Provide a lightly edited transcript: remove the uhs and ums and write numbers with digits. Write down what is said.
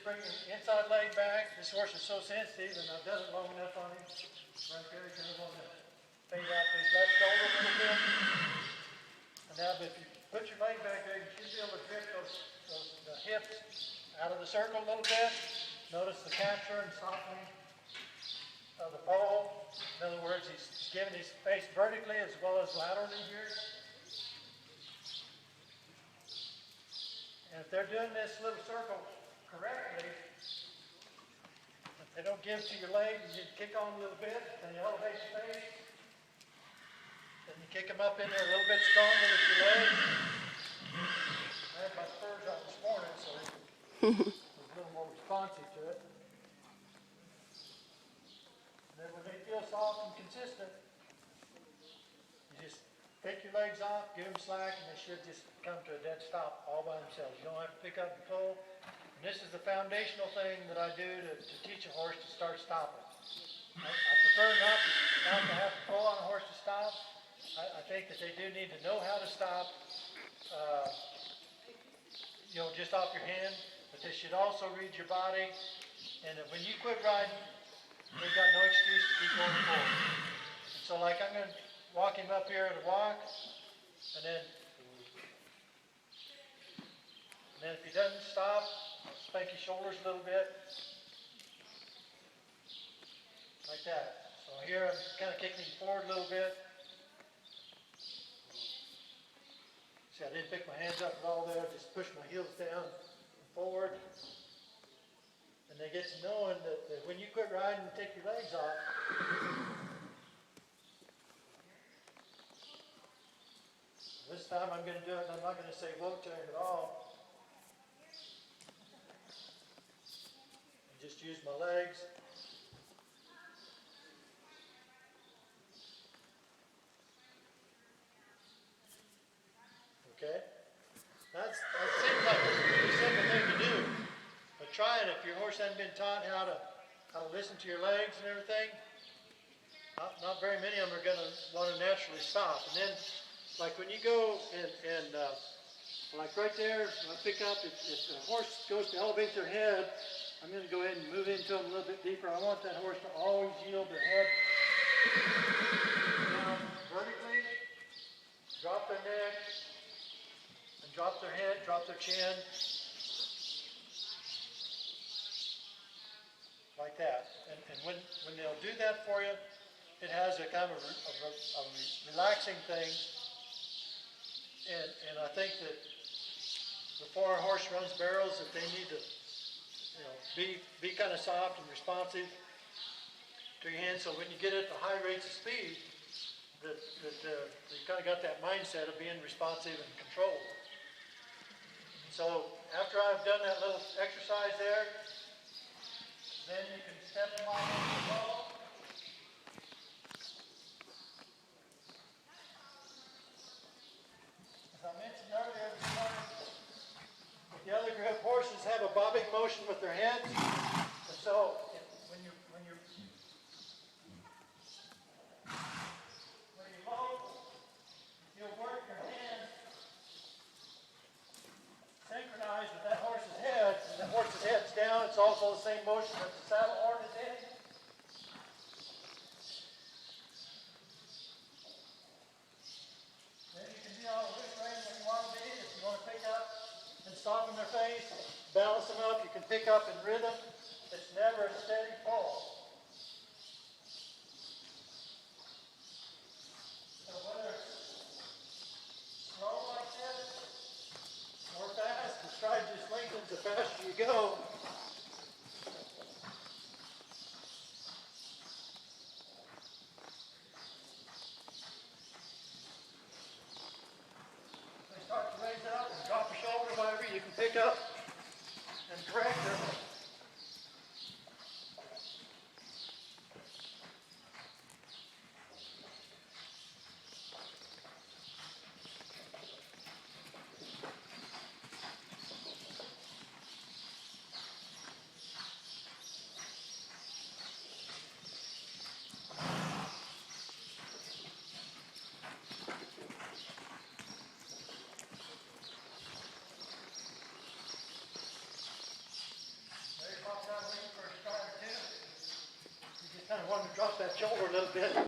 bring your inside leg back. This horse is so sensitive, and I've done it long enough on him. Right there, he's going to want to fade out to his left shoulder a little bit. And now, if you put your leg back there, you should be able to grip the hips out of the circle a little bit. Notice the capture and softening of the pole. In other words, he's giving his face vertically as well as laterally here. And if they're doing this little circle correctly, if they don't give to your leg, you kick on a little bit, and you elevate your face. Then you kick them up in there a little bit stronger with your leg. I had my spurs out this morning, so it was a little more responsive to it. And then when they feel soft and consistent, you just take your legs off, give them slack, and they should just come to a dead stop all by themselves. You don't have to pick up and pull. And this is the foundational thing that I do to teach a horse to start stopping. I prefer not to have to pull on a horse to stop. I think that they do need to know how to stop, just off your hand. But they should also read your body. And that when you quit riding, they've got no excuse to keep going forward. And so like I'm going to walk him up here at a walk, and then if he doesn't stop, spank his shoulders a little bit, like that. So here I'm kind of kicking him forward a little bit. See, I didn't pick my hands up at all there, just push my heels down and forward. And they get to knowing that when you quit riding and take your legs off, this time I'm going to do it, and I'm not going to say whoa to him at all. Just use my legs. Okay? That seems like a pretty simple thing to do. But try it if your horse hasn't been taught how to listen to your legs and everything. Not very many of them are going to want to naturally stop. And then, like when you go and like right there, I pick up, if the horse goes to elevate their head, I'm going to go ahead and move into them a little bit deeper. I want that horse to always yield their head down vertically, drop their neck, and drop their head, drop their chin, like that. And when they'll do that for you, it has a kind of a relaxing thing. And I think that before a horse runs barrels, that they need to be kind of soft and responsive to your hands. So when you get at the high rates of speed, that you kind of got that mindset of being responsive and controlled. So after I've done that little exercise there, then you can step them off into the ball. As I mentioned earlier, the other group horses have a bobbing motion with their heads, and so when you load, you'll work your hands synchronized with that horse's head, and that horse's head's down. It's also the same motion that the saddle horn is in. Then you can be on a whip rein when you want to be. If you want to pick up and soften their face, balance them up, you can pick up in rhythm. It's never a steady fall. So whether it's slow like this or fast, the stride just lengthens the faster you go. They start to raise up and drop your shoulder, whatever you can pick up and correct them. Kind of wanted to drop that shoulder a little bit.